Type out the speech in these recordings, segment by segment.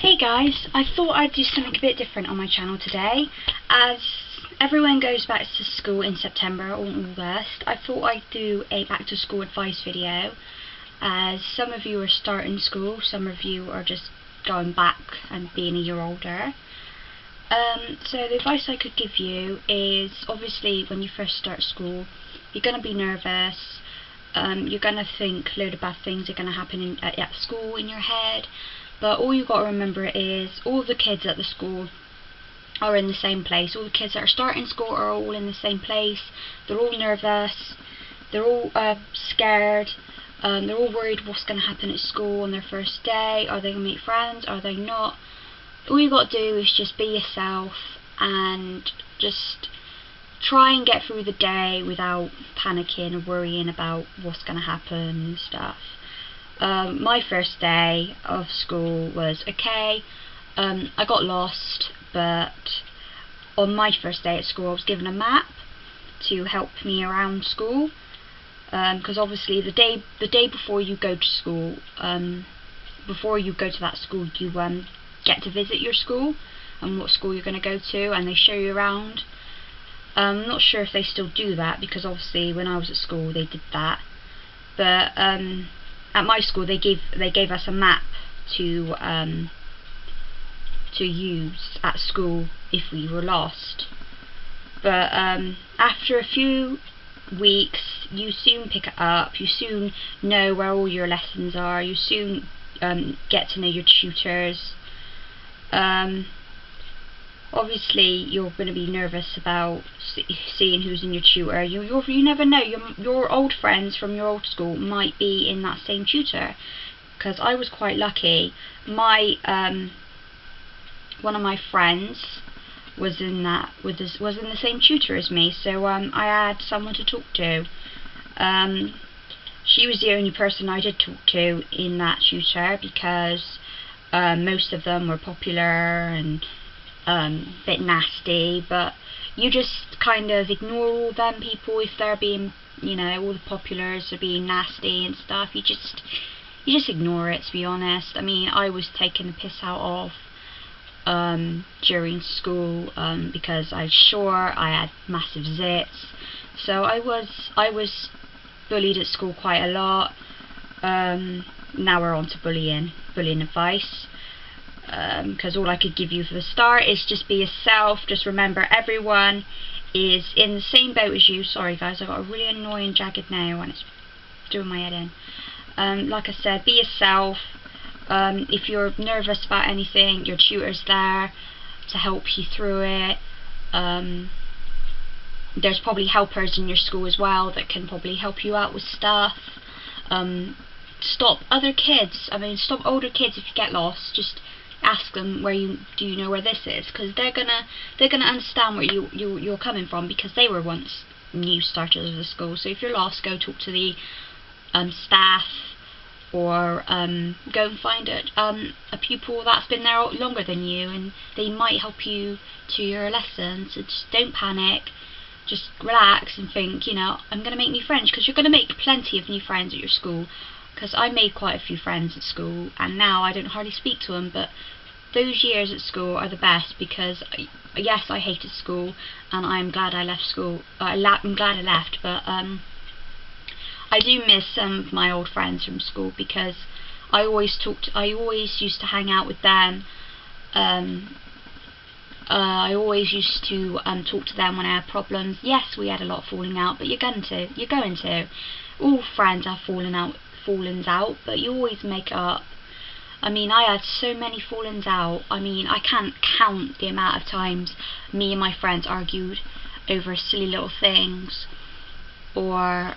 Hey guys, I thought I'd do something a bit different on my channel today. As everyone goes back to school in September or August, I thought I'd do a back to school advice video, as some of you are starting school, some of you are just going back and being a year older. So the advice I could give you is, obviously when you first start school, you're going to be nervous, you're going to think a load of bad things are going to happen at school in your head. But all you've got to remember is all the kids at the school are in the same place. All the kids that are starting school are all in the same place. They're all nervous. They're all scared. They're all worried what's going to happen at school on their first day. Are they going to meet friends? Are they not? All you've got to do is just be yourself and just try and get through the day without panicking or worrying about what's going to happen and stuff. My first day of school was okay. I got lost, but on my first day at school I was given a map to help me around school, because obviously the day before you go to school, before you go to that school, you get to visit your school and what school you're going to go to, and they show you around. I'm not sure if they still do that, because obviously when I was at school they did that, but at my school they gave us a map to use at school if we were lost. But after a few weeks you soon pick it up, you soon know where all your lessons are, you soon get to know your tutors. Obviously you're going to be nervous about seeing who's in your tutor. You never know, your old friends from your old school might be in that same tutor, because I was quite lucky. My one of my friends was in the same tutor as me, so I had someone to talk to. She was the only person I did talk to in that tutor, because most of them were popular and bit nasty, but you just kind of ignore all them people if they're being, all the populars are being nasty and stuff. You just ignore it, to be honest. I mean, I was taken the piss out of during school, because I was short, I had massive zits, so I was bullied at school quite a lot. Now we're on to bullying advice. Because all I could give you for the start is just be yourself. Just remember, everyone is in the same boat as you. Sorry guys, I got a really annoying jagged nail and it's doing my head in. Like I said, be yourself. If you're nervous about anything, your tutor's there to help you through it. There's probably helpers in your school as well that can probably help you out with stuff. Stop other kids. Stop older kids if you get lost. Just ask them, do you know where this is? Because they're gonna understand where you're coming from, because they were once new starters of the school. So if you're lost, go talk to the staff, or go and find a pupil that's been there longer than you, and they might help you to your lessons. So just don't panic. Just relax and think, I'm going to make new friends, because you're going to make plenty of new friends at your school. Because I made quite a few friends at school, and now I don't hardly speak to them, but those years at school are the best, because yes, I hated school and I'm glad I left school. I'm glad I left, but I do miss some of my old friends from school, because I always used to hang out with them. I always used to talk to them when I had problems. Yes, we had a lot of falling out, but you're going to. All friends have fallings out, but you always make it up. I had so many fallings out. I can't count the amount of times me and my friends argued over silly little things, or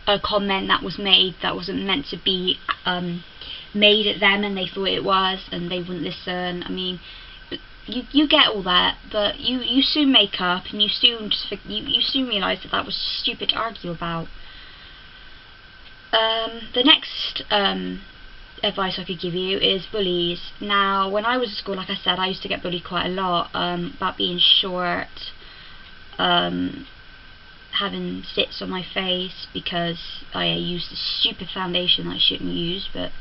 a comment that was made that wasn't meant to be made at them, and they thought it was, and they wouldn't listen. You get all that, but you soon make up, and you soon realise that was stupid to argue about. The next advice I could give you is bullies. Now, when I was at school, like I said, I used to get bullied quite a lot about being short, having zits on my face because I used a stupid foundation that I shouldn't use, but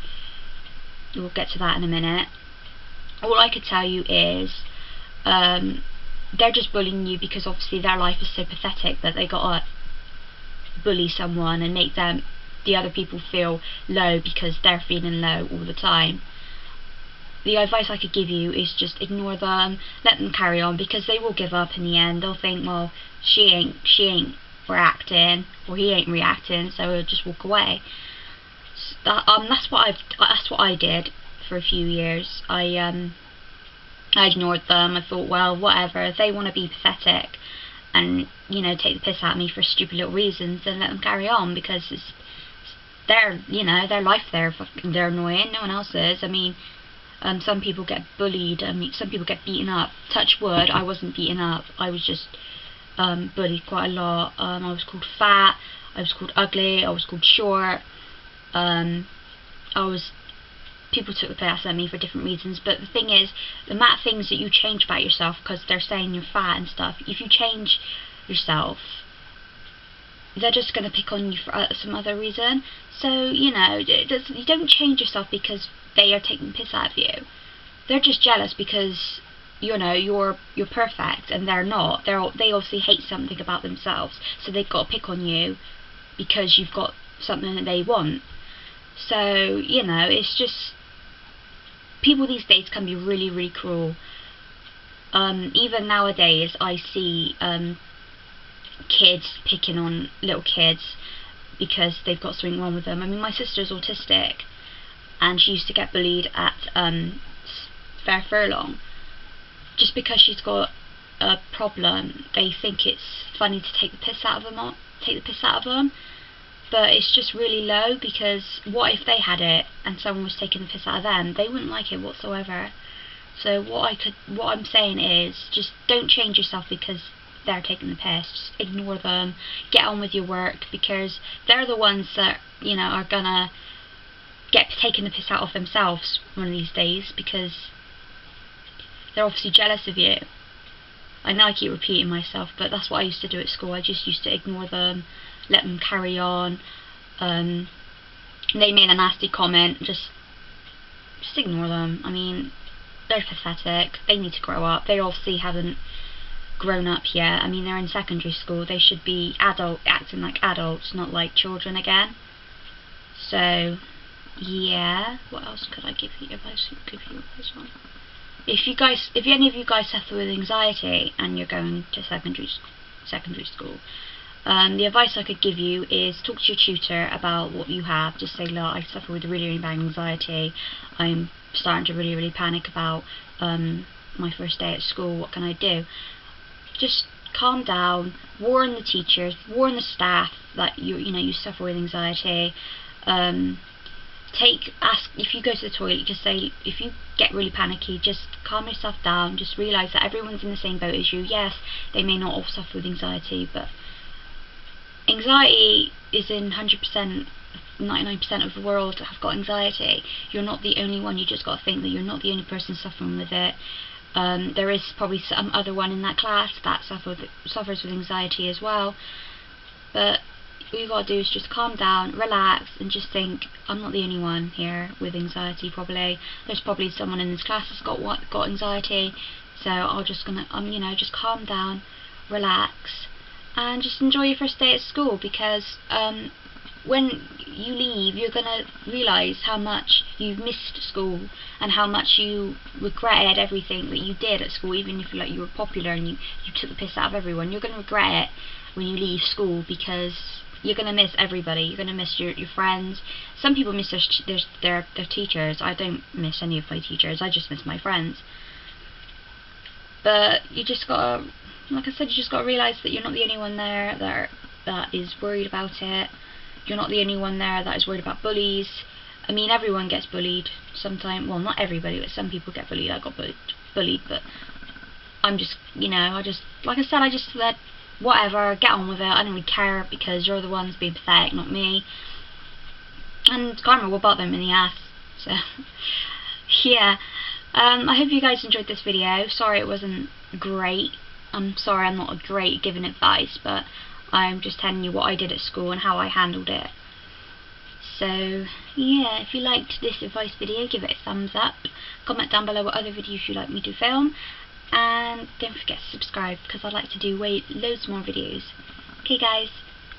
we'll get to that in a minute. All I could tell you is they're just bullying you because obviously their life is so pathetic that they gotta bully someone and make the other people feel low because they're feeling low all the time. The advice I could give you is just ignore them, let them carry on, because they will give up in the end. They'll think, well, she ain't reacting, or he ain't reacting, so he'll just walk away. That's what I did for a few years. I ignored them. I thought, well, whatever. If they want to be pathetic and, you know, take the piss out of me for stupid little reasons, then let them carry on, because it's their, you know, their life. They're annoying. No one else is. I mean, some people get bullied. I mean, some people get beaten up. Touch wood, I wasn't beaten up. I was just bullied quite a lot. I was called fat. I was called ugly. I was called short. People took the piss at me for different reasons, but the thing is, the amount of things that you change about yourself, because they're saying you're fat and stuff, if you change yourself, they're just going to pick on you for some other reason. So, you know, you don't change yourself because they are taking the piss out of you. They're just jealous because, you know, you're perfect and they're not. They obviously hate something about themselves, so they've got to pick on you because you've got something that they want. So, you know, it's just, people these days can be really, really cruel. Even nowadays I see kids picking on little kids because they've got something wrong with them. I mean, my sister's autistic, and she used to get bullied at Fair Furlong. Just because she's got a problem, they think it's funny to take the piss out of them. But it's just really low, because what if they had it and someone was taking the piss out of them? They wouldn't like it whatsoever. So what I'm saying is, just don't change yourself because they're taking the piss. Just ignore them. Get on with your work, because they're the ones that, you know, are gonna get taken the piss out of themselves one of these days, because they're obviously jealous of you. I know I keep repeating myself, but that's what I used to do at school. I just used to ignore them, let them carry on. They made a nasty comment, just ignore them. I mean, they're pathetic. They need to grow up. They obviously haven't grown up yet. I mean, they're in secondary school. They should be acting like adults, not like children again. So, yeah. What else could I give you advice on? If any of you guys suffer with anxiety and you're going to secondary school, the advice I could give you is talk to your tutor about what you have. Just say, look, I suffer with really, really bad anxiety. I'm starting to really, really panic about my first day at school. What can I do? Just calm down. Warn the teachers. Warn the staff that you suffer with anxiety. Ask if you go to the toilet. Just say, if you get really panicky, just calm yourself down. Just realise that everyone's in the same boat as you. Yes, they may not all suffer with anxiety, but anxiety is in 100%, 99% of the world have got anxiety. You're not the only one. You just got to think that you're not the only person suffering with it. There is probably some other one in that class that suffers with anxiety as well. But all you got to do is just calm down, relax, and just think, I'm not the only one here with anxiety. There's probably someone in this class that's got anxiety. So just calm down, relax, and just enjoy your first day at school, because when you leave, you're going to realise how much you've missed school and how much you regretted everything that you did at school. Even if you were popular and you took the piss out of everyone, you're going to regret it when you leave school, because you're going to miss everybody. You're going to miss your friends. Some people miss their teachers. I don't miss any of my teachers. I just miss my friends. But you just got to, like I said, you just got to realise that you're not the only one there that is worried about it. You're not the only one there that is worried about bullies. I mean, everyone gets bullied sometimes. Well, not everybody, but some people get bullied. I got bullied, but I'm just, like I said, I just said, whatever, get on with it. I don't really care, because you're the ones being pathetic, not me. And karma will bite them in the ass. So, yeah. I hope you guys enjoyed this video. Sorry it wasn't great. I'm sorry I'm not great at giving advice, but I'm just telling you what I did at school and how I handled it. So, yeah, if you liked this advice video, give it a thumbs up. Comment down below what other videos you'd like me to film. And don't forget to subscribe, because I'd like to do loads more videos. Okay guys,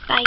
bye.